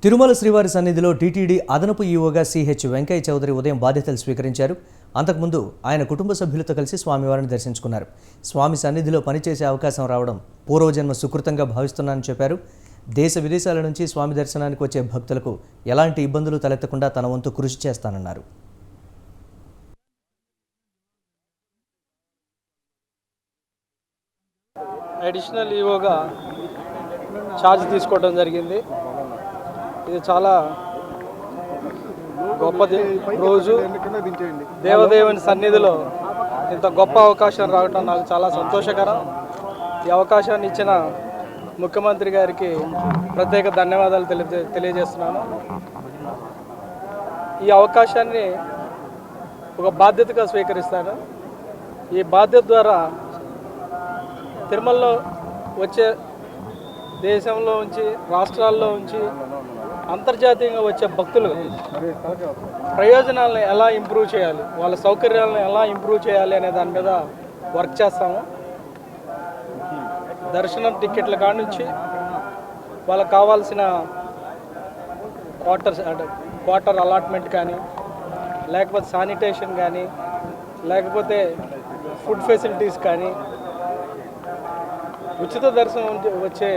తిరుమల శ్రీవారి సన్నిధిలో టీటీడీ అదనపు ఈవోగా సిహెచ్ వెంకయ్య చౌదరి ఉదయం బాధ్యతలు స్వీకరించారు. అంతకుముందు ఆయన కుటుంబ సభ్యులతో కలిసి స్వామివారిని దర్శించుకున్నారు. స్వామి సన్నిధిలో పనిచేసే అవకాశం రావడం పూర్వజన్మ సుకృతంగా భావిస్తున్నానని చెప్పారు. దేశ విదేశాల నుంచి స్వామి దర్శనానికి వచ్చే భక్తులకు ఎలాంటి ఇబ్బందులు తలెత్తకుండా తన వంతు కృషి చేస్తానన్నారు. అడిషనల్ ఈవోగా ఛార్జ్ తీసుకోవడం జరిగింది. ఇది చాలా గొప్పది రోజు. దేవదేవుని సన్నిధిలో ఇంత గొప్ప అవకాశం రావటం నాకు చాలా సంతోషకరం. ఈ అవకాశాన్ని ఇచ్చిన ముఖ్యమంత్రి గారికి ప్రత్యేక ధన్యవాదాలు తెలియజేస్తున్నాను. ఈ అవకాశాన్ని ఒక బాధ్యతగా స్వీకరిస్తాను. ఈ బాధ్యత ద్వారా తిరుమలలో వచ్చే దేశంలో ఉంచి రాష్ట్రాల్లో ఉంచి అంతర్జాతీయంగా వచ్చే భక్తులు ప్రయోజనాలను ఎలా ఇంప్రూవ్ చేయాలి, వాళ్ళ సౌకర్యాలను ఎలా ఇంప్రూవ్ చేయాలి అనే దాని మీద వర్క్ చేస్తాము. దర్శనం టికెట్ల కాడ నుంచి వాళ్ళకి కావాల్సిన క్వార్టర్ అలాట్మెంట్ కానీ, లేకపోతే శానిటేషన్ కానీ, లేకపోతే ఫుడ్ ఫెసిలిటీస్ కానీ, ఉచిత దర్శనం వచ్చే